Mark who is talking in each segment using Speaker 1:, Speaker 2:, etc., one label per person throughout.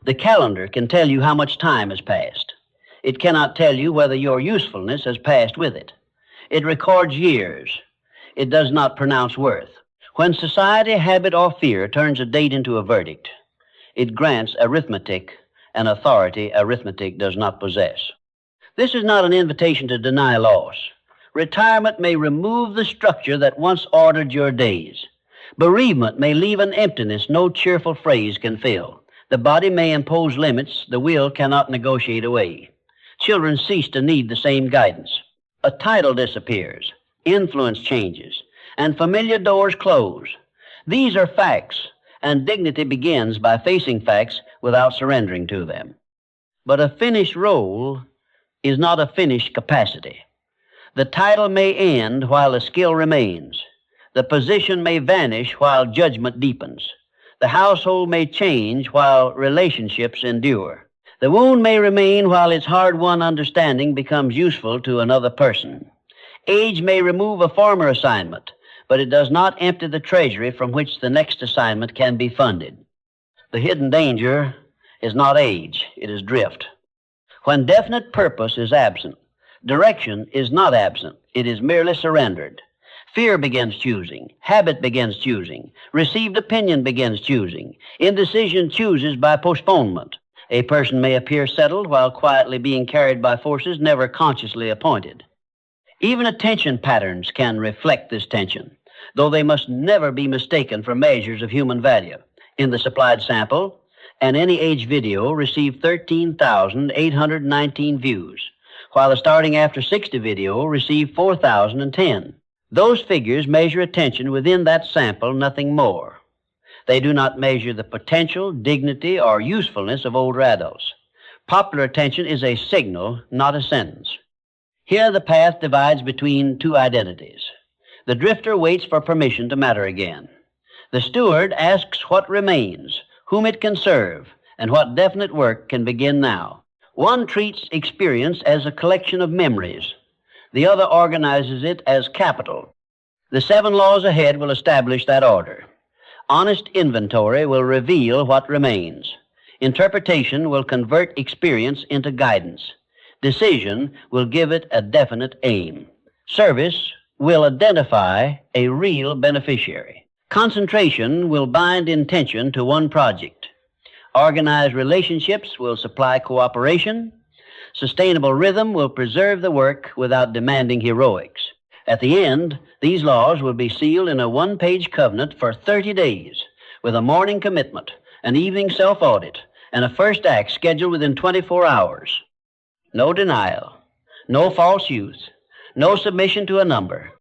Speaker 1: The calendar can tell you how much time has passed. It cannot tell you whether your usefulness has passed with it. It records years. It does not pronounce worth. When society, habit, or fear turns a date into a verdict, it grants arithmetic an authority arithmetic does not possess. This is not an invitation to deny loss. Retirement may remove the structure that once ordered your days. Bereavement may leave an emptiness no cheerful phrase can fill. The body may impose limits the will cannot negotiate away. Children cease to need the same guidance. A title disappears, influence changes, and familiar doors close. These are facts, and dignity begins by facing facts without surrendering to them. But a finished role is not a finished capacity. The title may end while the skill remains. The position may vanish while judgment deepens. The household may change while relationships endure. The wound may remain while its hard-won understanding becomes useful to another person. Age may remove a former assignment, but it does not empty the treasury from which the next assignment can be funded. The hidden danger is not age, it is drift. When definite purpose is absent, direction is not absent, it is merely surrendered. Fear begins choosing, habit begins choosing, received opinion begins choosing, indecision chooses by postponement. A person may appear settled while quietly being carried by forces never consciously appointed. Even attention patterns can reflect this tension, though they must never be mistaken for measures of human value. In the supplied sample, an any age video received 13,819 views, while the starting after 60 video received 4,010. Those figures measure attention within that sample, nothing more. They do not measure the potential, dignity, or usefulness of older adults. Popular attention is a signal, not a sentence. Here the path divides between two identities. The drifter waits for permission to matter again. The steward asks what remains, whom it can serve, and what definite work can begin now. One treats experience as a collection of memories. The other organizes it as capital. The 7 laws ahead will establish that order. Honest inventory will reveal what remains. Interpretation will convert experience into guidance. Decision will give it a definite aim. Service will identify a real beneficiary. Concentration will bind intention to one project. Organized relationships will supply cooperation. Sustainable rhythm will preserve the work without demanding heroics. At the end, these laws will be sealed in a one-page covenant for 30 days, with a morning commitment, an evening self-audit, and a first act scheduled within 24 hours. No denial, no false youth, no submission to a number.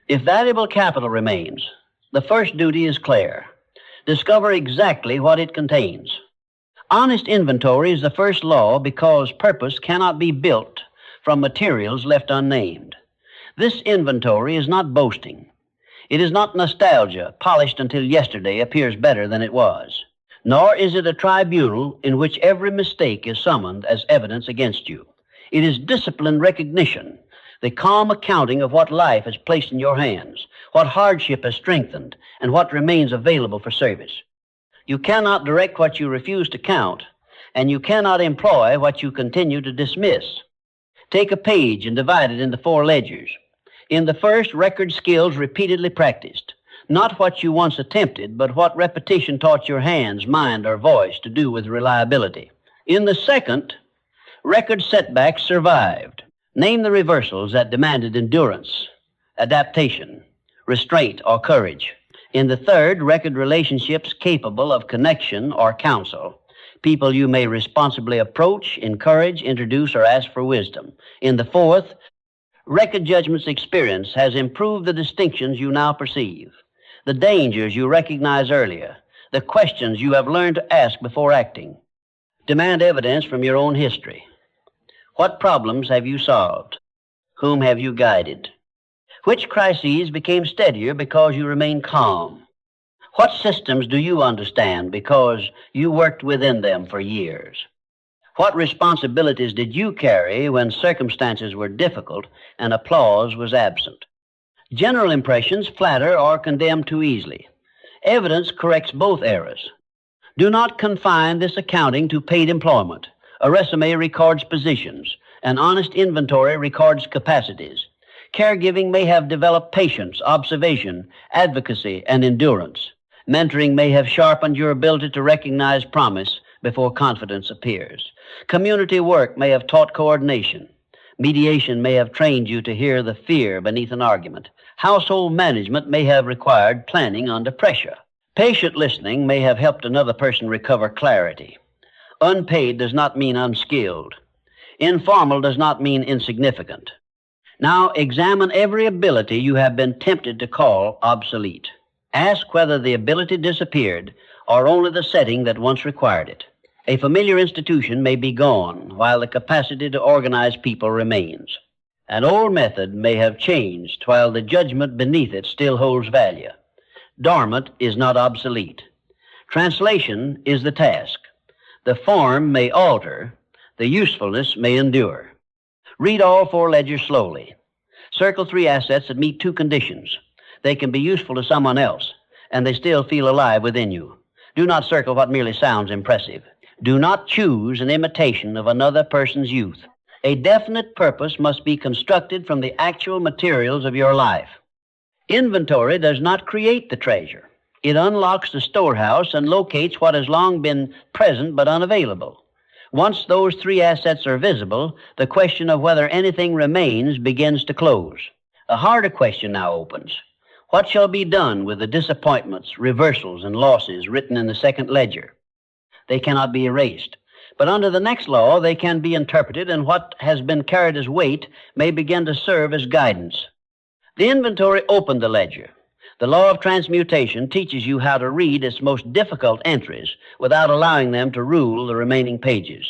Speaker 1: If valuable capital remains, the first duty is clear. Discover exactly what it contains. Honest inventory is the first law because purpose cannot be built from materials left unnamed. This inventory is not boasting. It is not nostalgia, polished until yesterday appears better than it was. Nor is it a tribunal in which every mistake is summoned as evidence against you. It is disciplined recognition, the calm accounting of what life has placed in your hands, what hardship has strengthened, and what remains available for service. You cannot direct what you refuse to count, and you cannot employ what you continue to dismiss. Take a page and divide it into 4 ledgers. In the first, record skills repeatedly practiced, not what you once attempted, but what repetition taught your hands, mind, or voice to do with reliability. In the second, record setbacks survived. Name the reversals that demanded endurance, adaptation, restraint, or courage. In the third, record relationships capable of connection or counsel, people you may responsibly approach, encourage, introduce, or ask for wisdom. In the fourth, record judgment's experience has improved the distinctions you now perceive, the dangers you recognized earlier, the questions you have learned to ask before acting. Demand evidence from your own history. What problems have you solved? Whom have you guided? Which crises became steadier because you remained calm? What systems do you understand because you worked within them for years? What responsibilities did you carry when circumstances were difficult and applause was absent? General impressions flatter or condemn too easily. Evidence corrects both errors. Do not confine this accounting to paid employment. A resume records positions. An honest inventory records capacities. Caregiving may have developed patience, observation, advocacy, and endurance. Mentoring may have sharpened your ability to recognize promise before confidence appears. Community work may have taught coordination. Mediation may have trained you to hear the fear beneath an argument. Household management may have required planning under pressure. Patient listening may have helped another person recover clarity. Unpaid does not mean unskilled. Informal does not mean insignificant. Now examine every ability you have been tempted to call obsolete. Ask whether the ability disappeared or only the setting that once required it. A familiar institution may be gone while the capacity to organize people remains. An old method may have changed while the judgment beneath it still holds value. Dormant is not obsolete. Translation is the task. The form may alter, the usefulness may endure. Read all 4 ledgers slowly. Circle 3 assets that meet 2 conditions. They can be useful to someone else, and they still feel alive within you. Do not circle what merely sounds impressive. Do not choose an imitation of another person's youth. A definite purpose must be constructed from the actual materials of your life. Inventory does not create the treasure. It unlocks the storehouse and locates what has long been present but unavailable. Once those 3 assets are visible, the question of whether anything remains begins to close. A harder question now opens. What shall be done with the disappointments, reversals, and losses written in the second ledger? They cannot be erased. But under the next law, they can be interpreted, and what has been carried as weight may begin to serve as guidance. The inventory opened the ledger. The law of transmutation teaches you how to read its most difficult entries without allowing them to rule the remaining pages.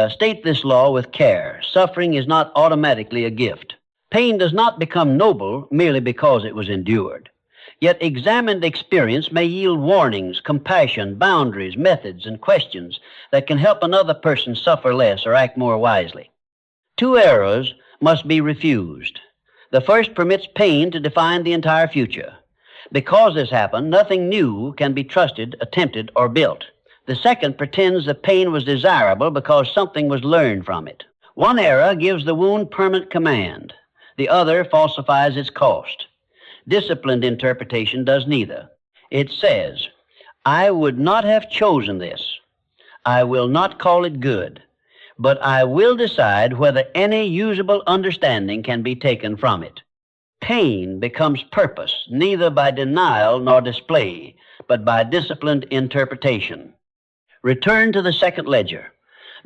Speaker 1: State this law with care. Suffering is not automatically a gift. Pain does not become noble merely because it was endured. Yet examined experience may yield warnings, compassion, boundaries, methods, and questions that can help another person suffer less or act more wisely. 2 errors must be refused. The first permits pain to define the entire future. Because this happened, nothing new can be trusted, attempted, or built. The second pretends the pain was desirable because something was learned from it. One error gives the wound permanent command. The other falsifies its cost. Disciplined interpretation does neither. It says, I would not have chosen this. I will not call it good, but I will decide whether any usable understanding can be taken from it. Pain becomes purpose, neither by denial nor display, but by disciplined interpretation. Return to the second ledger.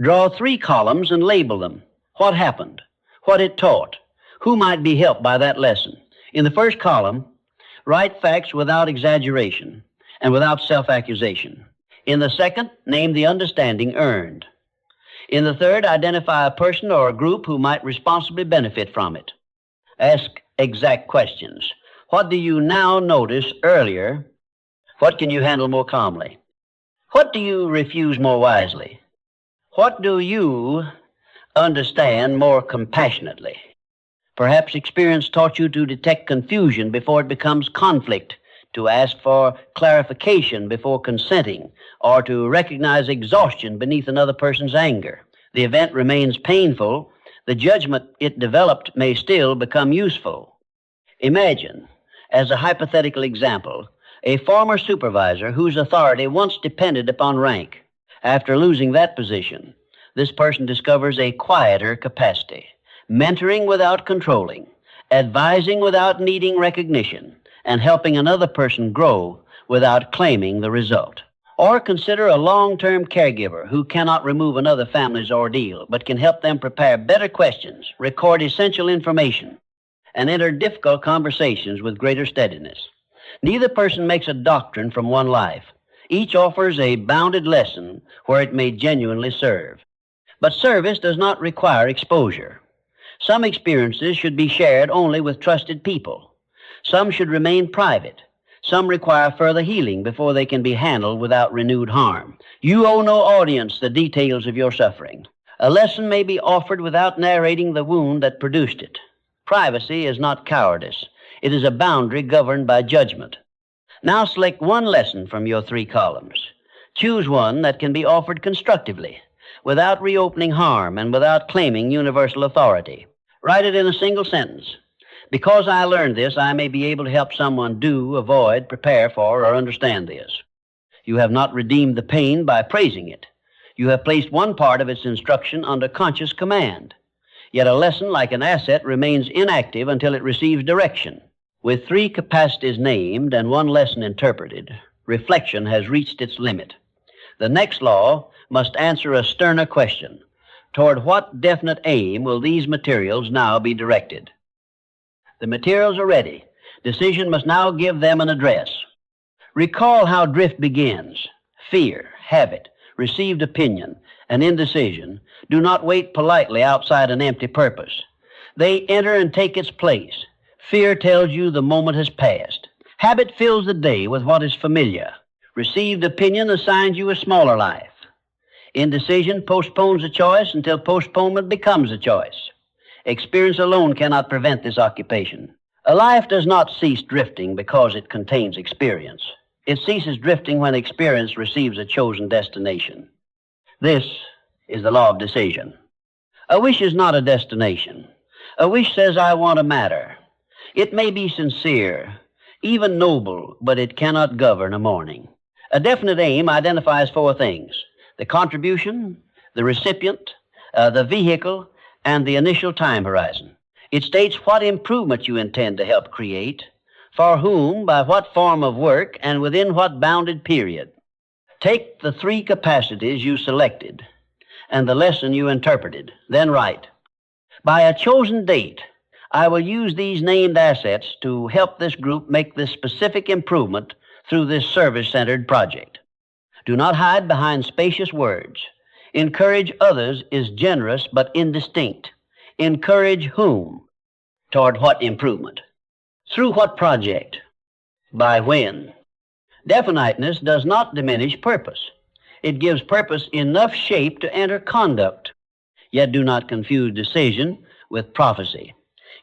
Speaker 1: Draw 3 columns and label them. What happened? What it taught? Who might be helped by that lesson? In the first column, write facts without exaggeration and without self-accusation. In the second, name the understanding earned. In the third, identify a person or a group who might responsibly benefit from it. Ask exact questions. What do you now notice earlier? What can you handle more calmly? What do you refuse more wisely? What do you understand more compassionately? Perhaps experience taught you to detect confusion before it becomes conflict, to ask for clarification before consenting, or to recognize exhaustion beneath another person's anger. The event remains painful. The judgment it developed may still become useful. Imagine, as a hypothetical example, a former supervisor whose authority once depended upon rank. After losing that position, this person discovers a quieter capacity. Mentoring without controlling, advising without needing recognition, and helping another person grow without claiming the result. Or consider a long-term caregiver who cannot remove another family's ordeal, but can help them prepare better questions, record essential information, and enter difficult conversations with greater steadiness. Neither person makes a doctrine from one life. Each offers a bounded lesson where it may genuinely serve. But service does not require exposure. Some experiences should be shared only with trusted people. Some should remain private. Some require further healing before they can be handled without renewed harm. You owe no audience the details of your suffering. A lesson may be offered without narrating the wound that produced it. Privacy is not cowardice. It is a boundary governed by judgment. Now select one lesson from your 3 columns. Choose one that can be offered constructively, without reopening harm and without claiming universal authority. Write it in a single sentence. Because I learned this, I may be able to help someone do, avoid, prepare for, or understand this. You have not redeemed the pain by praising it. You have placed one part of its instruction under conscious command. Yet a lesson, like an asset, remains inactive until it receives direction. With 3 capacities named and 1 lesson interpreted, reflection has reached its limit. The next law must answer a sterner question. Toward what definite aim will these materials now be directed? The materials are ready. Decision must now give them an address. Recall how drift begins. Fear, habit, received opinion, and indecision do not wait politely outside an empty purpose. They enter and take its place. Fear tells you the moment has passed. Habit fills the day with what is familiar. Received opinion assigns you a smaller life. Indecision postpones a choice until postponement becomes a choice. Experience alone cannot prevent this occupation. A life does not cease drifting because it contains experience. It ceases drifting when experience receives a chosen destination. This is the law of decision. A wish is not a destination. A wish says, I want a matter. It may be sincere, even noble, but it cannot govern a morning. A definite aim identifies 4 things: the contribution, the recipient, the vehicle, and the initial time horizon. It states what improvement you intend to help create, for whom, by what form of work, and within what bounded period. Take the 3 capacities you selected and the lesson you interpreted, then write, by a chosen date, I will use these named assets to help this group make this specific improvement through this service-centered project. Do not hide behind spacious words. Encourage others is generous but indistinct. Encourage whom? Toward what improvement? Through what project? By when? Definiteness does not diminish purpose. It gives purpose enough shape to enter conduct. Yet do not confuse decision with prophecy.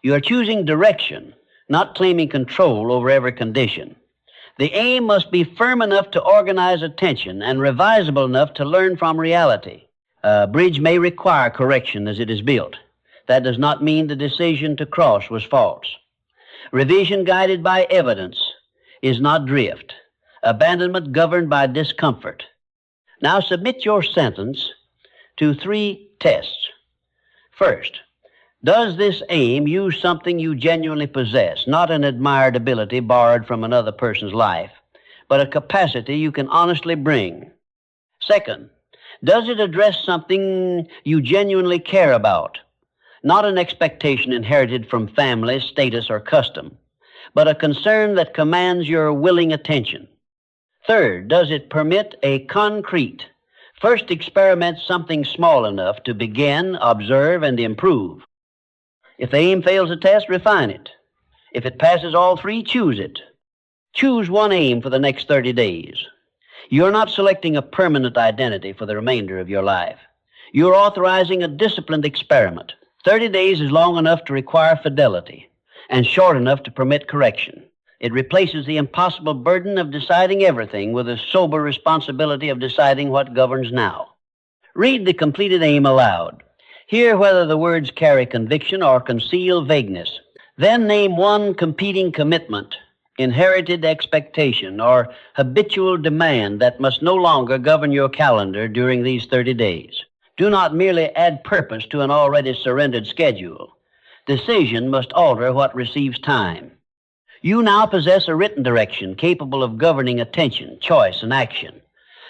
Speaker 1: You are choosing direction, not claiming control over every condition. The aim must be firm enough to organize attention and revisable enough to learn from reality. A bridge may require correction as it is built. That does not mean the decision to cross was false. Revision guided by evidence is not drift. Abandonment governed by discomfort. Now submit your sentence to 3 tests. First, does this aim use something you genuinely possess, not an admired ability borrowed from another person's life, but a capacity you can honestly bring? Second, does it address something you genuinely care about, not an expectation inherited from family, status, or custom, but a concern that commands your willing attention? Third, does it permit a concrete, first experiment something small enough to begin, observe, and improve? If the aim fails the test, refine it. If it passes all 3, choose it. Choose one aim for the next 30 days. You're not selecting a permanent identity for the remainder of your life. You're authorizing a disciplined experiment. 30 days is long enough to require fidelity and short enough to permit correction. It replaces the impossible burden of deciding everything with the sober responsibility of deciding what governs now. Read the completed aim aloud. Hear whether the words carry conviction or conceal vagueness. Then name one competing commitment, inherited expectation, or habitual demand that must no longer govern your calendar during these 30 days. Do not merely add purpose to an already surrendered schedule. Decision must alter what receives time. You now possess a written direction capable of governing attention, choice, and action.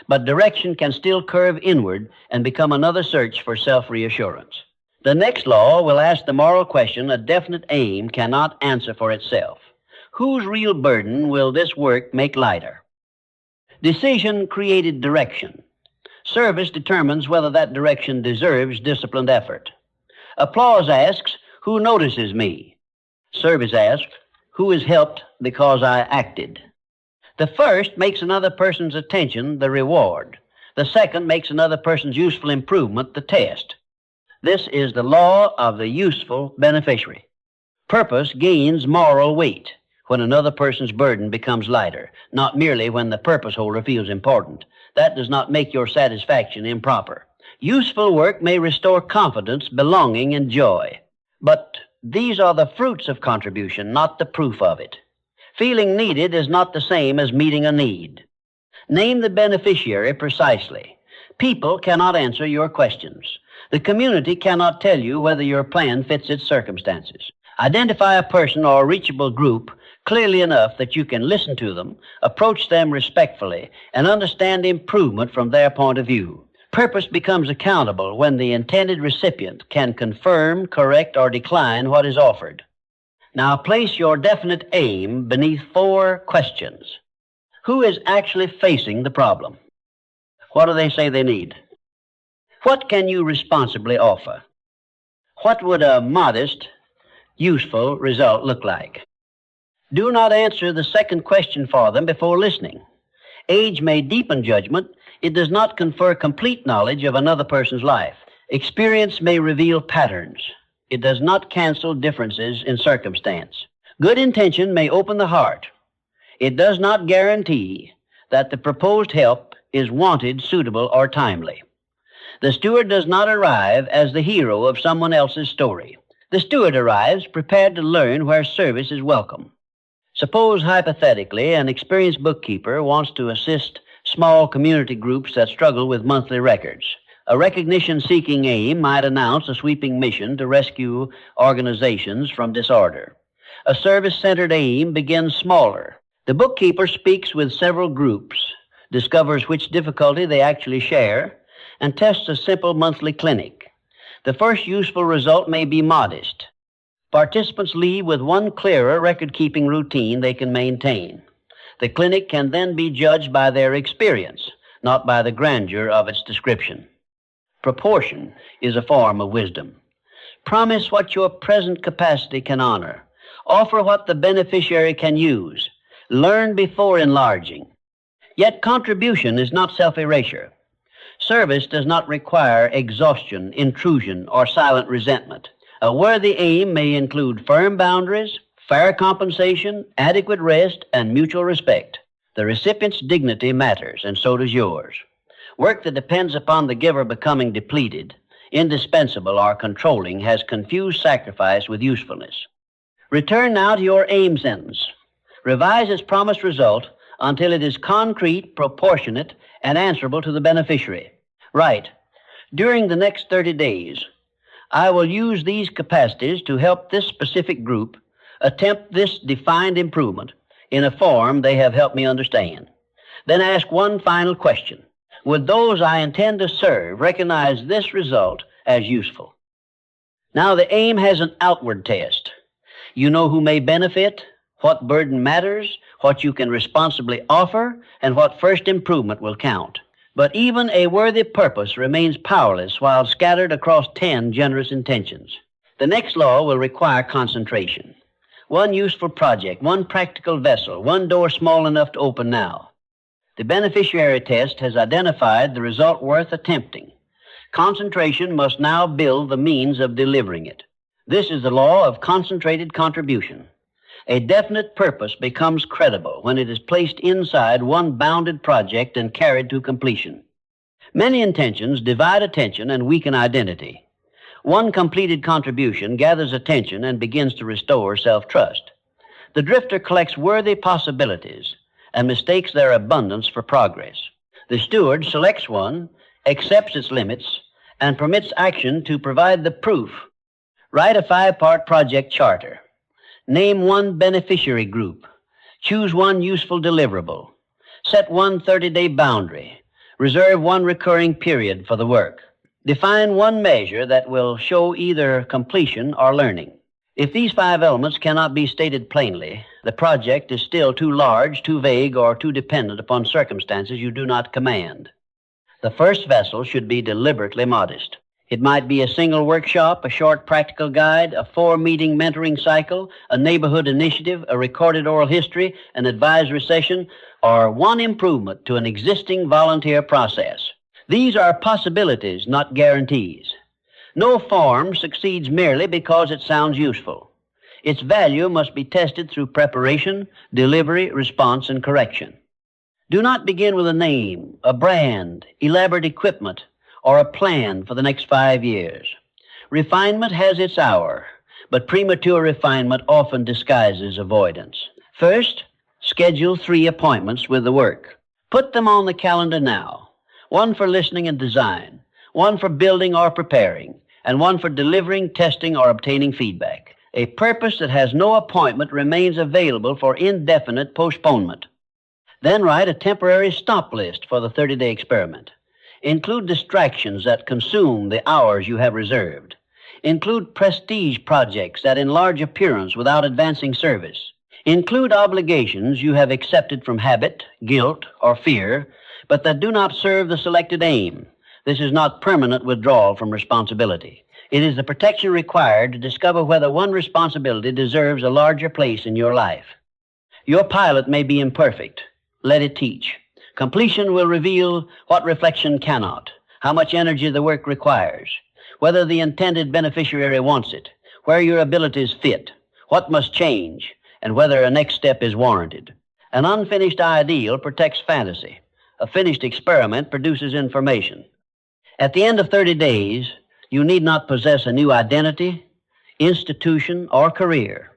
Speaker 1: But direction can still curve inward and become another search for self-reassurance. The next law will ask the moral question a definite aim cannot answer for itself. Whose real burden will this work make lighter? Decision created direction. Service determines whether that direction deserves disciplined effort. Applause asks, who notices me? Service asks, who is helped because I acted? The first makes another person's attention the reward. The second makes another person's useful improvement the test. This is the law of the useful beneficiary. Purpose gains moral weight when another person's burden becomes lighter, not merely when the purpose holder feels important. That does not make your satisfaction improper. Useful work may restore confidence, belonging, and joy. But these are the fruits of contribution, not the proof of it. Feeling needed is not the same as meeting a need. Name the beneficiary precisely. People cannot answer your questions. The community cannot tell you whether your plan fits its circumstances. Identify a person or a reachable group clearly enough that you can listen to them, approach them respectfully, and understand improvement from their point of view. Purpose becomes accountable when the intended recipient can confirm, correct, or decline what is offered. Now place your definite aim beneath 4 questions. Who is actually facing the problem? What do they say they need? What can you responsibly offer? What would a modest, useful result look like? Do not answer the second question for them before listening. Age may deepen judgment. It does not confer complete knowledge of another person's life. Experience may reveal patterns. It does not cancel differences in circumstance. Good intention may open the heart. It does not guarantee that the proposed help is wanted, suitable, or timely. The steward does not arrive as the hero of someone else's story. The steward arrives prepared to learn where service is welcome. Suppose, hypothetically, an experienced bookkeeper wants to assist small community groups that struggle with monthly records. A recognition-seeking aim might announce a sweeping mission to rescue organizations from disorder. A service-centered aim begins smaller. The bookkeeper speaks with several groups, discovers which difficulty they actually share, and tests a simple monthly clinic. The first useful result may be modest. Participants leave with one clearer record-keeping routine they can maintain. The clinic can then be judged by their experience, not by the grandeur of its description. Proportion is a form of wisdom. Promise what your present capacity can honor. Offer what the beneficiary can use. Learn before enlarging. Yet contribution is not self-erasure. Service does not require exhaustion, intrusion, or silent resentment. A worthy aim may include firm boundaries, fair compensation, adequate rest, and mutual respect. The recipient's dignity matters, and so does yours. Work that depends upon the giver becoming depleted, indispensable, or controlling has confused sacrifice with usefulness. Return now to your aim sentence. Revise its promised result until it is concrete, proportionate, and answerable to the beneficiary. Write, during the next 30 days, I will use these capacities to help this specific group attempt this defined improvement in a form they have helped me understand. Then ask one final question. Would those I intend to serve recognize this result as useful? Now the aim has an outward test. You know who may benefit, what burden matters, what you can responsibly offer, and what first improvement will count. But even a worthy purpose remains powerless while scattered across 10 generous intentions. The next law will require concentration. One useful project, one practical vessel, one door small enough to open now. The beneficiary test has identified the result worth attempting. Concentration must now build the means of delivering it. This is the law of concentrated contribution. A definite purpose becomes credible when it is placed inside one bounded project and carried to completion. Many intentions divide attention and weaken identity. One completed contribution gathers attention and begins to restore self-trust. The drifter collects worthy possibilities and mistakes their abundance for progress. The steward selects one, accepts its limits, and permits action to provide the proof. Write a 5-part project charter. Name one beneficiary group. Choose one useful deliverable. Set one 30-day boundary. Reserve one recurring period for the work. Define one measure that will show either completion or learning. If these 5 elements cannot be stated plainly, the project is still too large, too vague, or too dependent upon circumstances you do not command. The first vessel should be deliberately modest. It might be a single workshop, a short practical guide, a 4-meeting mentoring cycle, a neighborhood initiative, a recorded oral history, an advisory session, or one improvement to an existing volunteer process. These are possibilities, not guarantees. No form succeeds merely because it sounds useful. Its value must be tested through preparation, delivery, response, and correction. Do not begin with a name, a brand, elaborate equipment, or a plan for the next 5 years. Refinement has its hour, but premature refinement often disguises avoidance. First, schedule 3 appointments with the work. Put them on the calendar now. 1 for listening and design, 1 for building or preparing, and 1 for delivering, testing, or obtaining feedback. A purpose that has no appointment remains available for indefinite postponement. Then write a temporary stop list for the 30-day experiment. Include distractions that consume the hours you have reserved. Include prestige projects that enlarge appearance without advancing service. Include obligations you have accepted from habit, guilt, or fear, but that do not serve the selected aim. This is not permanent withdrawal from responsibility. It is the protection required to discover whether one responsibility deserves a larger place in your life. Your pilot may be imperfect. Let it teach. Completion will reveal what reflection cannot, how much energy the work requires, whether the intended beneficiary wants it, where your abilities fit, what must change, and whether a next step is warranted. An unfinished ideal protects fantasy. A finished experiment produces information. At the end of 30 days, you need not possess a new identity, institution, or career.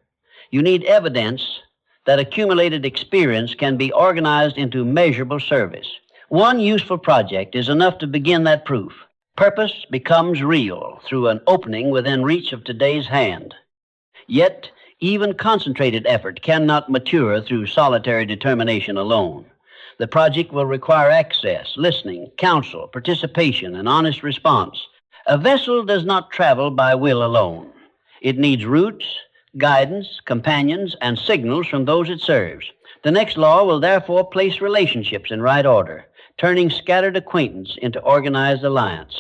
Speaker 1: You need evidence that accumulated experience can be organized into measurable service. 1 useful project is enough to begin that proof. Purpose becomes real through an opening within reach of today's hand. Yet, even concentrated effort cannot mature through solitary determination alone. The project will require access, listening, counsel, participation, and honest response. A vessel does not travel by will alone. It needs routes, guidance, companions, and signals from those it serves. The next law will therefore place relationships in right order, turning scattered acquaintance into organized alliance.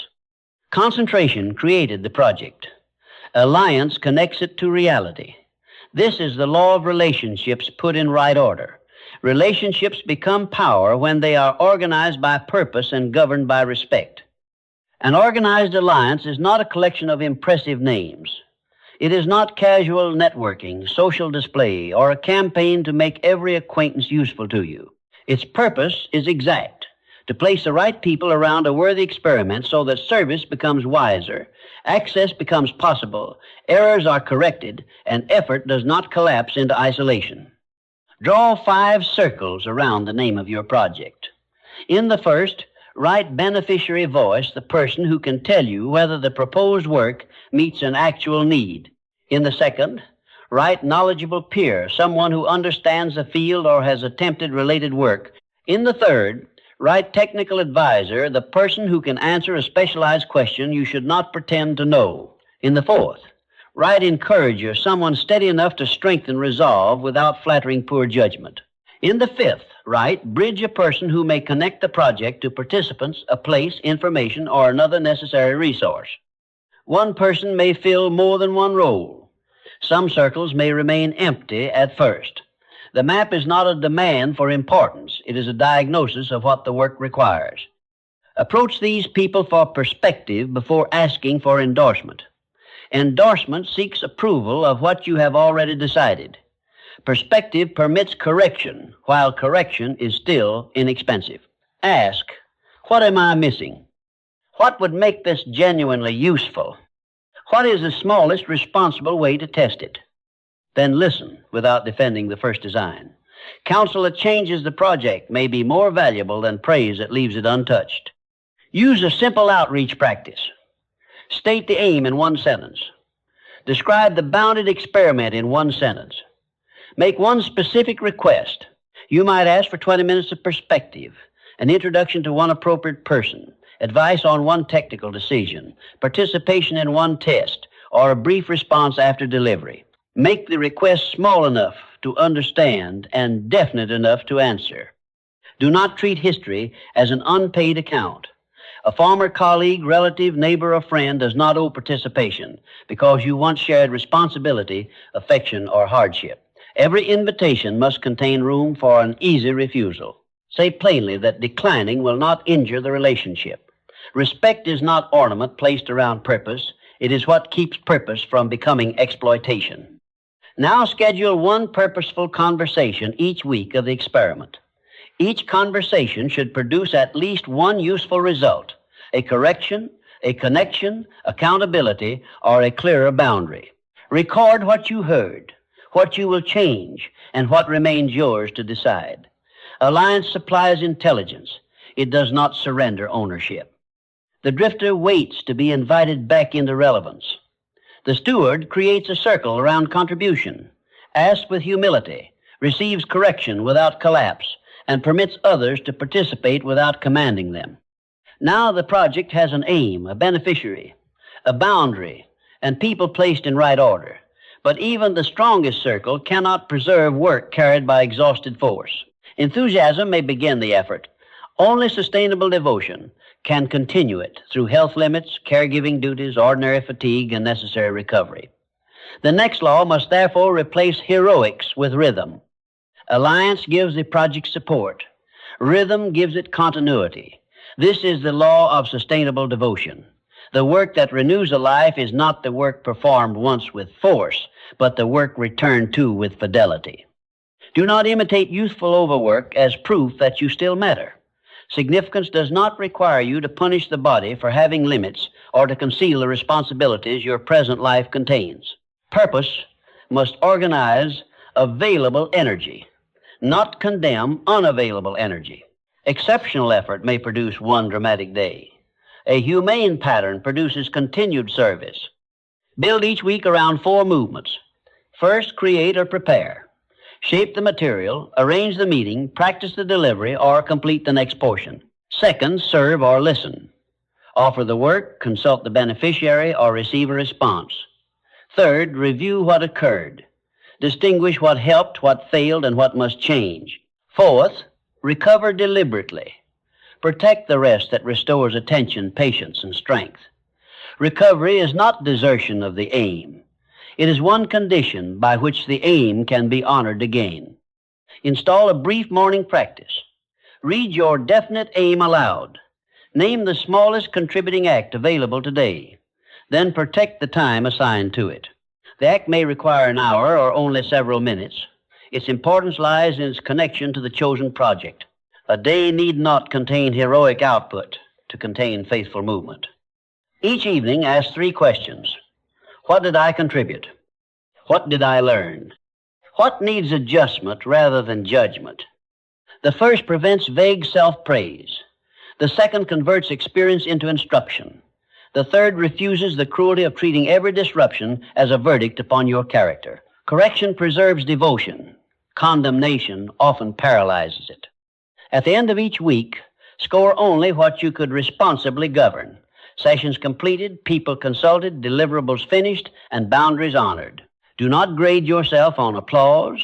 Speaker 1: Concentration created the project. Alliance connects it to reality. This is the law of relationships put in right order. Relationships become power when they are organized by purpose and governed by respect. An organized alliance is not a collection of impressive names. It is not casual networking, social display, or a campaign to make every acquaintance useful to you. Its purpose is exact, to place the right people around a worthy experiment so that service becomes wiser, access becomes possible, errors are corrected, and effort does not collapse into isolation. Draw 5 circles around the name of your project. In the first, write beneficiary voice, the person who can tell you whether the proposed work meets an actual need. In the second, write knowledgeable peer, someone who understands the field or has attempted related work. In the third, write technical advisor, the person who can answer a specialized question you should not pretend to know. In the fourth, write encourager, someone steady enough to strengthen resolve without flattering poor judgment. In the fifth, write bridge, a person who may connect the project to participants, a place, information, or another necessary resource. One person may fill more than one role. Some circles may remain empty at first. The map is not a demand for importance. It is a diagnosis of what the work requires. Approach these people for perspective before asking for endorsement. Endorsement seeks approval of what you have already decided. Perspective permits correction, while correction is still inexpensive. Ask, what am I missing? What would make this genuinely useful? What is the smallest responsible way to test it? Then listen without defending the first design. Counsel that changes the project may be more valuable than praise that leaves it untouched. Use a simple outreach practice. State the aim in 1 sentence. Describe the bounded experiment in 1 sentence. Make 1 specific request. You might ask for 20 minutes of perspective, an introduction to 1 appropriate person, advice on 1 technical decision, participation in 1 test, or a brief response after delivery. Make the request small enough to understand and definite enough to answer. Do not treat history as an unpaid account. A former colleague, relative, neighbor, or friend does not owe participation because you once shared responsibility, affection, or hardship. Every invitation must contain room for an easy refusal. Say plainly that declining will not injure the relationship. Respect is not ornament placed around purpose. It is what keeps purpose from becoming exploitation. Now schedule 1 purposeful conversation each week of the experiment. Each conversation should produce at least one useful result: a correction, a connection, accountability, or a clearer boundary. Record what you heard, what you will change, and what remains yours to decide. Alliance supplies intelligence. It does not surrender ownership. The drifter waits to be invited back into relevance. The steward creates a circle around contribution, asks with humility, receives correction without collapse, and permits others to participate without commanding them. Now the project has an aim, a beneficiary, a boundary, and people placed in right order. But even the strongest circle cannot preserve work carried by exhausted force. Enthusiasm may begin the effort. Only sustainable devotion can continue it through health limits, caregiving duties, ordinary fatigue, and necessary recovery. The next law must therefore replace heroics with rhythm. Alliance gives the project support. Rhythm gives it continuity. This is the law of sustainable devotion. The work that renews a life is not the work performed once with force, but the work returned to with fidelity. Do not imitate youthful overwork as proof that you still matter. Significance does not require you to punish the body for having limits or to conceal the responsibilities your present life contains. Purpose must organize available energy, not condemn unavailable energy. Exceptional effort may produce one dramatic day. A humane pattern produces continued service. Build each week around 4 movements. First, create or prepare. Shape the material, arrange the meeting, practice the delivery, or complete the next portion. Second, serve or listen. Offer the work, consult the beneficiary, or receive a response. Third, review what occurred. Distinguish what helped, what failed, and what must change. Fourth, recover deliberately. Protect the rest that restores attention, patience, and strength. Recovery is not desertion of the aim. It is one condition by which the aim can be honored again. Install a brief morning practice. Read your definite aim aloud. Name the smallest contributing act available today. Then protect the time assigned to it. The act may require an hour or only several minutes. Its importance lies in its connection to the chosen project. A day need not contain heroic output to contain faithful movement. Each evening, ask 3 questions. What did I contribute? What did I learn? What needs adjustment rather than judgment? The first prevents vague self-praise. The second converts experience into instruction. The third refuses the cruelty of treating every disruption as a verdict upon your character. Correction preserves devotion. Condemnation often paralyzes it. At the end of each week, score only what you could responsibly govern. Sessions completed, people consulted, deliverables finished, and boundaries honored. Do not grade yourself on applause,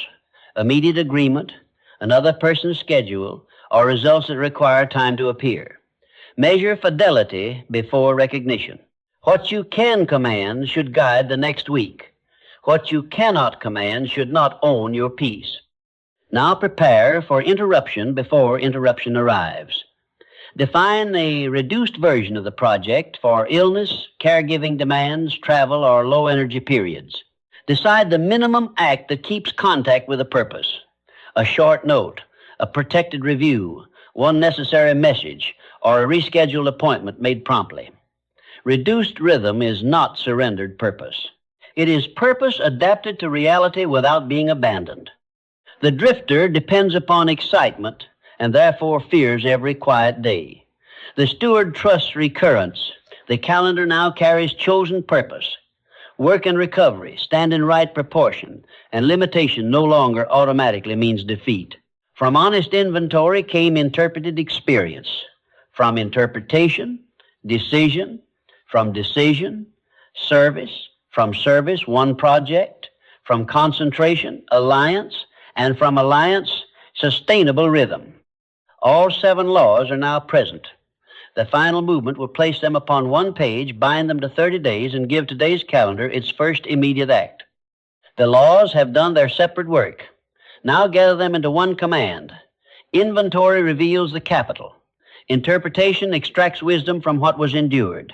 Speaker 1: immediate agreement, another person's schedule, or results that require time to appear. Measure fidelity before recognition. What you can command should guide the next week. What you cannot command should not own your peace. Now prepare for interruption before interruption arrives. Define a reduced version of the project for illness, caregiving demands, travel, or low-energy periods. Decide the minimum act that keeps contact with a purpose. A short note, a protected review, one necessary message, or a rescheduled appointment made promptly. Reduced rhythm is not surrendered purpose. It is purpose adapted to reality without being abandoned. The drifter depends upon excitement and therefore fears every quiet day. The steward trusts recurrence. The calendar now carries chosen purpose. Work and recovery stand in right proportion, and limitation no longer automatically means defeat. From honest inventory came interpreted experience. From interpretation, decision. From decision, service. From service, one project. From concentration, alliance. And from alliance, sustainable rhythm. All 7 laws are now present. The final movement will place them upon one page, bind them to 30 days, and give today's calendar its first immediate act. The laws have done their separate work. Now gather them into one command. Inventory reveals the capital. Interpretation extracts wisdom from what was endured.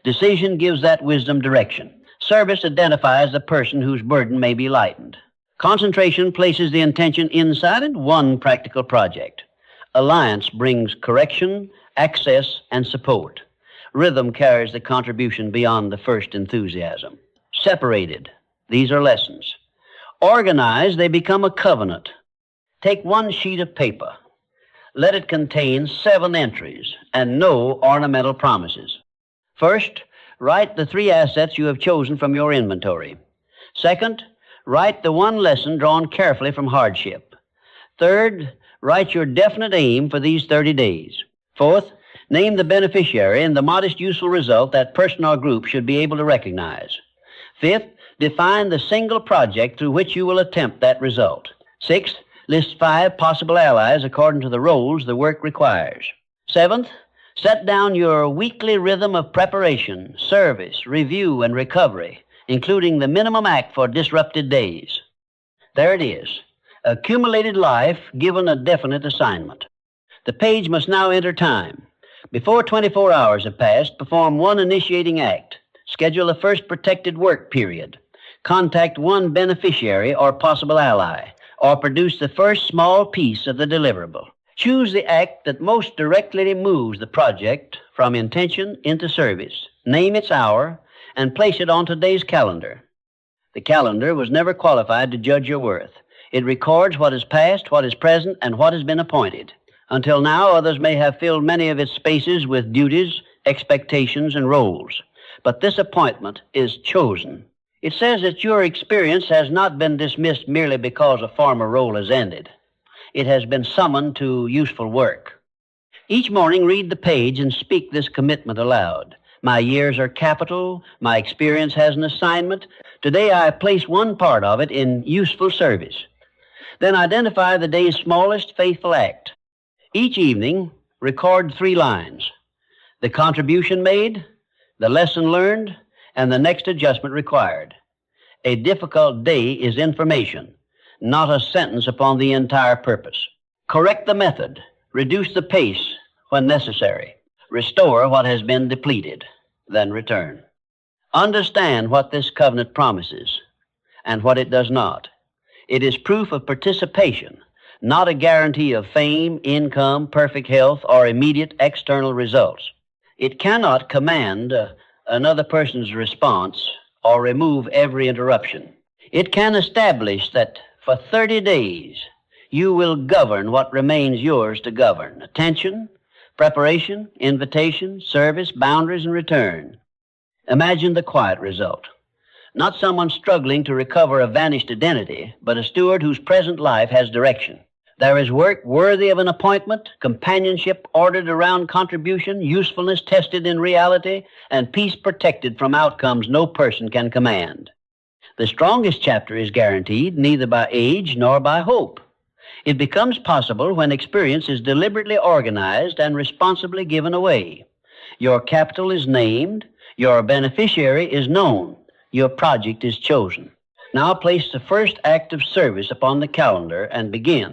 Speaker 1: Decision gives that wisdom direction. Service identifies the person whose burden may be lightened. Concentration places the intention inside one practical project. Alliance brings correction, access, and support. Rhythm carries the contribution beyond the first enthusiasm. Separated, these are lessons. Organized, they become a covenant. Take one sheet of paper. Let it contain 7 entries and no ornamental promises. First, write the 3 assets you have chosen from your inventory. Second, write the 1 lesson drawn carefully from hardship. Third, write your definite aim for these 30 days. Fourth, name the beneficiary and the modest useful result that person or group should be able to recognize. Fifth, define the single project through which you will attempt that result. Sixth, list 5 possible allies according to the roles the work requires. Seventh, set down your weekly rhythm of preparation, service, review, and recovery, including the minimum act for disrupted days. There it is, accumulated life given a definite assignment. The page must now enter time. Before 24 hours have passed, perform 1 initiating act. Schedule the first protected work period. Contact 1 beneficiary or possible ally, or produce the first small piece of the deliverable. Choose the act that most directly moves the project from intention into service. Name its hour and place it on today's calendar. The calendar was never qualified to judge your worth. It records what is past, what is present, and what has been appointed. Until now, others may have filled many of its spaces with duties, expectations, and roles. But this appointment is chosen. It says that your experience has not been dismissed merely because a former role has ended. It has been summoned to useful work. Each morning, read the page and speak this commitment aloud. My years are capital. My experience has an assignment. Today, I place 1 part of it in useful service. Then identify the day's smallest faithful act. Each evening, record 3 lines: the contribution made, the lesson learned, and the next adjustment required. A difficult day is information, not a sentence upon the entire purpose. Correct the method, reduce the pace when necessary, restore what has been depleted, then return. Understand what this covenant promises and what it does not. It is proof of participation, not a guarantee of fame, income, perfect health, or immediate external results. It cannot command another person's response or remove every interruption. It can establish that for 30 days you will govern what remains yours to govern: attention, preparation, invitation, service, boundaries, and return. Imagine the quiet result. Not someone struggling to recover a vanished identity, but a steward whose present life has direction. There is work worthy of an appointment, companionship ordered around contribution, usefulness tested in reality, and peace protected from outcomes no person can command. The strongest chapter is guaranteed neither by age nor by hope. It becomes possible when experience is deliberately organized and responsibly given away. Your capital is named, your beneficiary is known, your project is chosen. Now place the first act of service upon the calendar and begin.